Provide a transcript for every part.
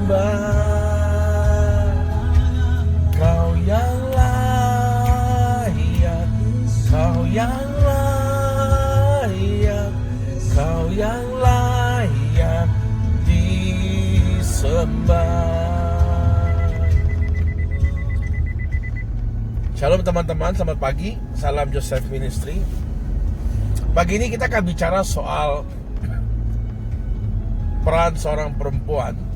disembah, Kau yang layak, Kau yang layak, Kau yang layak disembah. Shalom teman-teman, selamat pagi. Salam Joseph Ministry. Pagi ini kita akan bicara soal peran seorang perempuan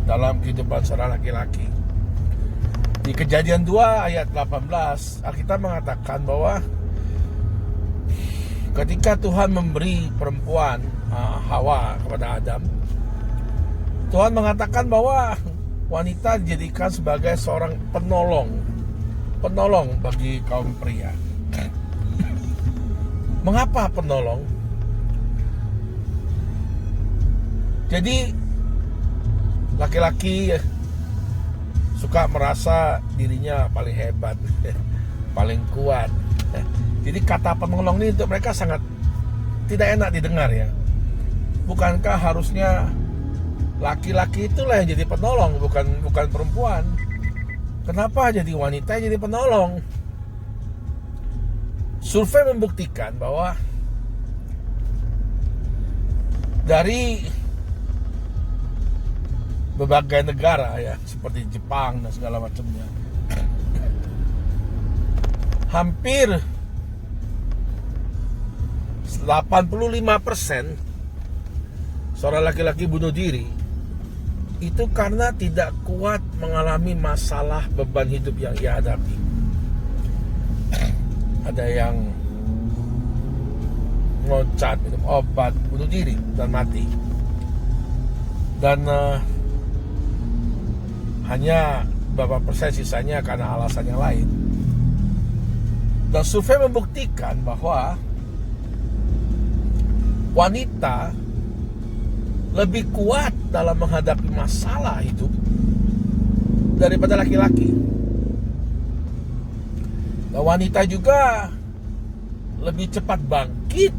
dalam kehidupan seorang laki-laki. Di Kejadian 2 ayat 18, Alkitab mengatakan bahwa ketika Tuhan memberi perempuan Hawa kepada Adam, Tuhan mengatakan bahwa wanita dijadikan sebagai seorang penolong bagi kaum pria. Mengapa penolong? Jadi laki-laki suka merasa dirinya paling hebat, paling kuat. Jadi kata penolong ini untuk mereka sangat tidak enak didengar ya. Bukankah harusnya laki-laki itulah yang jadi penolong, bukan perempuan? Kenapa jadi wanita yang jadi penolong? Survei membuktikan bahwa dari berbagai negara ya, seperti Jepang dan segala macamnya, hampir 85% seorang laki-laki bunuh diri itu karena tidak kuat mengalami masalah beban hidup yang ia hadapi. Ada yang loncat, minum obat, bunuh diri dan mati. Dan hanya beberapa persen sisanya karena alasan yang lain. Dan survei membuktikan bahwa wanita lebih kuat dalam menghadapi masalah hidup daripada laki-laki. Dan wanita juga lebih cepat bangkit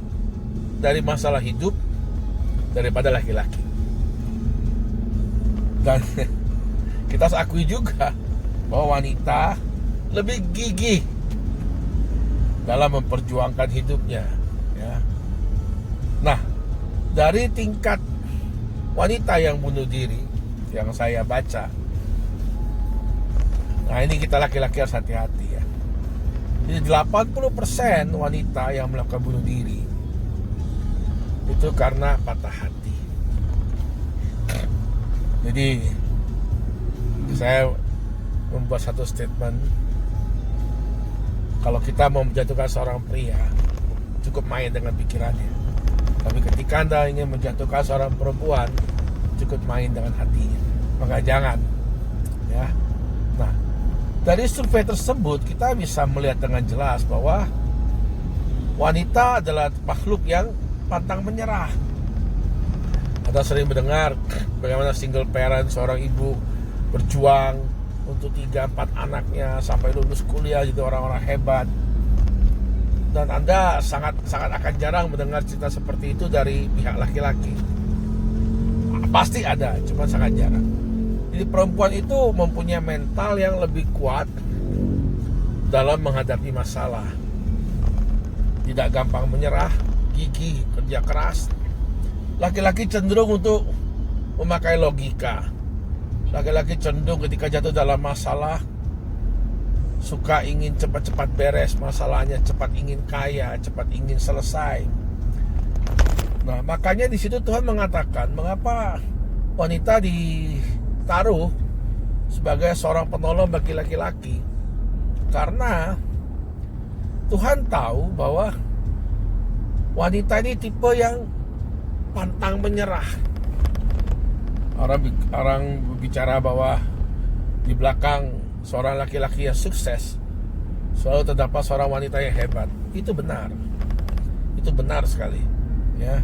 dari masalah hidup daripada laki-laki. Dan kita harus akui juga bahwa wanita lebih gigih dalam memperjuangkan hidupnya ya. Nah, dari tingkat wanita yang bunuh diri yang saya baca, nah ini kita laki-laki harus hati-hati ya. Jadi 80% wanita yang melakukan bunuh diri itu karena patah hati. Jadi saya membuat satu statement, kalau kita mau menjatuhkan seorang pria, cukup main dengan pikirannya. Tapi ketika Anda ingin menjatuhkan seorang perempuan, cukup main dengan hatinya. Maka jangan ya. Nah, dari survei tersebut kita bisa melihat dengan jelas bahwa wanita adalah makhluk yang pantang menyerah. Anda sering mendengar bagaimana single parent, seorang ibu berjuang untuk 3-4 anaknya sampai lulus kuliah jadi orang-orang hebat. Dan Anda sangat akan jarang mendengar cerita seperti itu dari pihak laki-laki. Pasti ada, cuma sangat jarang. Jadi perempuan itu mempunyai mental yang lebih kuat dalam menghadapi masalah. Tidak gampang menyerah, gigih, kerja keras. Laki-laki cenderung untuk memakai logika. Laki-laki cenderung ketika jatuh dalam masalah suka ingin cepat-cepat beres masalahnya, cepat ingin kaya, cepat ingin selesai. Nah, makanya di situ Tuhan mengatakan mengapa wanita ditaruh sebagai seorang penolong bagi laki-laki. Karena Tuhan tahu bahwa wanita ini tipe yang pantang menyerah. Orang berbicara bahwa di belakang seorang laki-laki yang sukses selalu terdapat seorang wanita yang hebat. Itu benar sekali ya.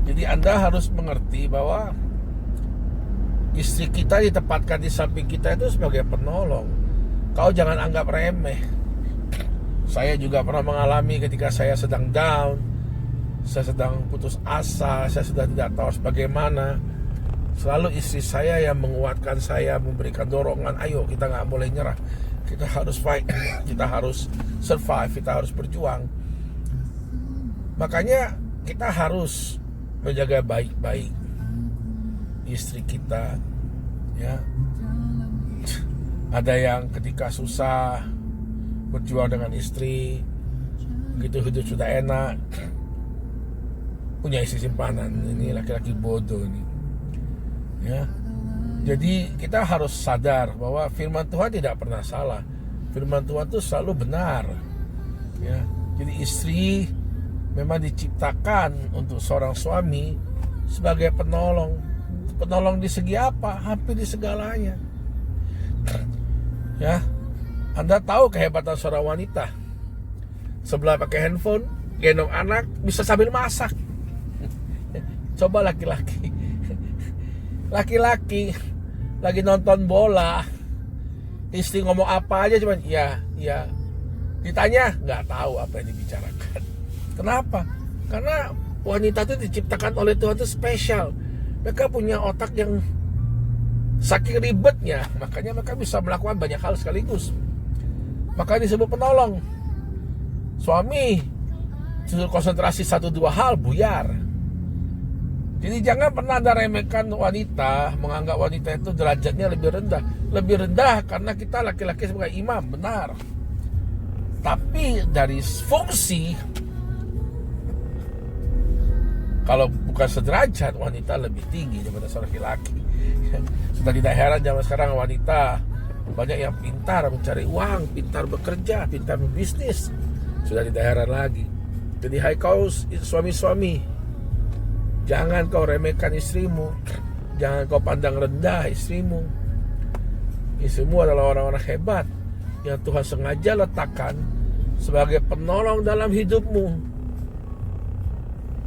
Jadi Anda harus mengerti bahwa istri kita ditempatkan di samping kita itu sebagai penolong. Kau jangan anggap remeh. Saya juga pernah mengalami ketika saya sedang down, saya sedang putus asa, saya sudah tidak tahu bagaimana. Selalu istri saya yang menguatkan saya, memberikan dorongan, ayo kita nggak boleh nyerah, kita harus fight, kita harus survive, kita harus berjuang. Makanya kita harus menjaga baik-baik istri kita, ya. Ada yang ketika susah berjuang dengan istri, begitu hidup sudah enak, punya istri simpanan. Ini laki-laki bodoh ini, ya. Jadi kita harus sadar bahwa firman Tuhan tidak pernah salah. Firman Tuhan itu selalu benar, ya. Jadi istri memang diciptakan untuk seorang suami sebagai penolong. Penolong di segi apa? Hampir di segalanya, ya. Anda tahu kehebatan seorang wanita, sebelah pakai handphone, gendong anak, bisa sambil masak. Coba laki-laki lagi nonton bola, istri ngomong apa aja cuman ya, ditanya nggak tahu apa yang dibicarakan. Kenapa? Karena wanita itu diciptakan oleh Tuhan itu spesial. Mereka punya otak yang saking ribetnya, makanya mereka bisa melakukan banyak hal sekaligus. Makanya disebut penolong. Suami suruh konsentrasi 1-2 hal, buyar. Jadi jangan pernah Anda remehkan wanita, menganggap wanita itu derajatnya lebih rendah. Lebih rendah karena kita laki-laki sebagai imam, benar. Tapi dari fungsi, kalau bukan sederajat, wanita lebih tinggi daripada seorang laki-laki. Sudah tidak heran zaman sekarang wanita banyak yang pintar mencari uang, pintar bekerja, pintar berbisnis. Sudah tidak heran lagi. Jadi hai kau suami-suami, jangan kau remehkan istrimu, jangan kau pandang rendah istrimu. Istrimu adalah orang-orang hebat yang Tuhan sengaja letakkan sebagai penolong dalam hidupmu,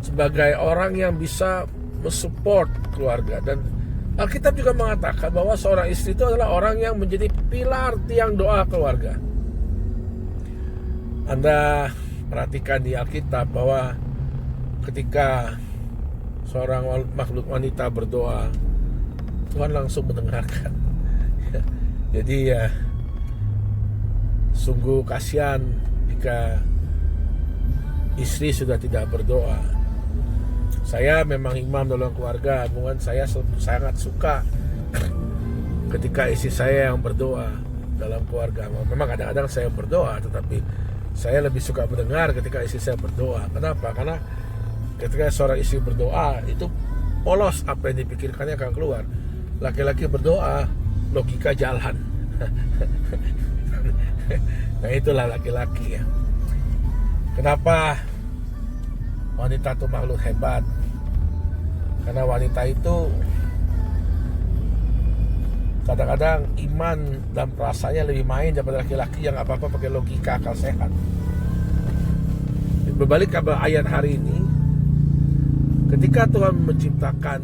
sebagai orang yang bisa mensupport keluarga. Dan Alkitab juga mengatakan bahwa seorang istri itu adalah orang yang menjadi pilar tiang doa keluarga. Anda perhatikan di Alkitab bahwa ketika seorang makhluk wanita berdoa, Tuhan langsung mendengarkan. Jadi ya, sungguh kasihan jika istri sudah tidak berdoa. Saya memang imam dalam keluarga, bukan saya sangat suka ketika istri saya yang berdoa dalam keluarga. Memang kadang-kadang saya berdoa, tetapi saya lebih suka mendengar ketika istri saya berdoa. Kenapa? Karena ketika seorang istri berdoa, itu polos apa yang dipikirkannya akan keluar. Laki-laki berdoa, logika jalan. Nah itulah laki-laki, ya. Kenapa wanita itu makhluk hebat? Karena wanita itu kadang-kadang iman dan perasaannya lebih main daripada laki-laki yang apa-apa pakai logika akal sehat. Berbalik ke ayat hari ini, ketika Tuhan menciptakan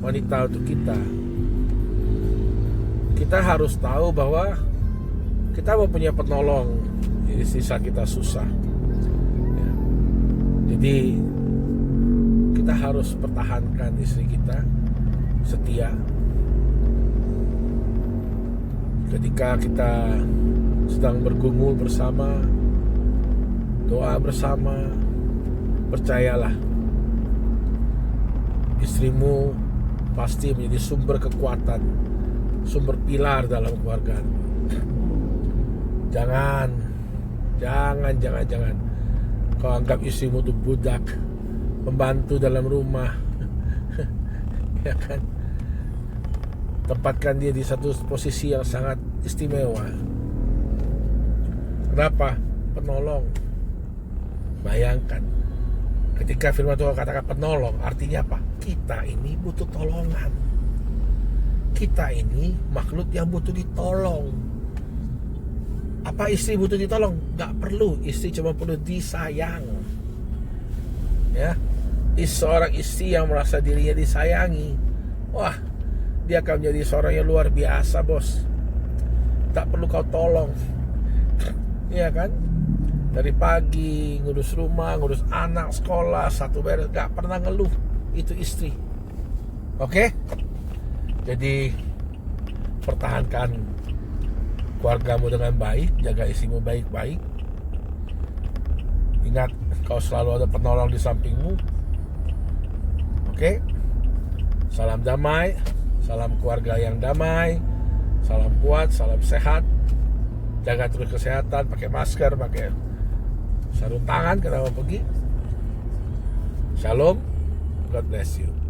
wanita untuk kita harus tahu bahwa kita mempunyai penolong di saat kita susah. Jadi kita harus pertahankan istri kita setia. Ketika kita sedang bergumul bersama, doa bersama, percayalah, istrimu pasti menjadi sumber kekuatan, sumber pilar dalam keluarga. Jangan kau anggap istrimu itu budak, pembantu dalam rumah. Ya kan? Tempatkan dia di satu posisi yang sangat istimewa. Kenapa? Penolong. Bayangkan, ketika firman Tuhan katakan penolong, artinya apa? Kita ini butuh tolongan. Kita ini makhluk yang butuh ditolong. Apa istri butuh ditolong? Gak perlu. Istri cuma perlu disayang. Ya, seorang istri yang merasa dirinya disayangi, wah, dia akan menjadi seorang yang luar biasa, bos. Tak perlu kau tolong. Iya kan? Dari pagi ngurus rumah, ngurus anak sekolah, satu beres, gak pernah ngeluh. Itu istri. Oke? Jadi pertahankan keluargamu dengan baik, jaga isimu baik-baik. Ingat, kau selalu ada penolong di sampingmu. Oke? Salam damai, salam keluarga yang damai, salam kuat, salam sehat. Jaga terus kesehatan, pakai masker, pakai sarung tangan kalau mau pergi. Shalom, God bless you.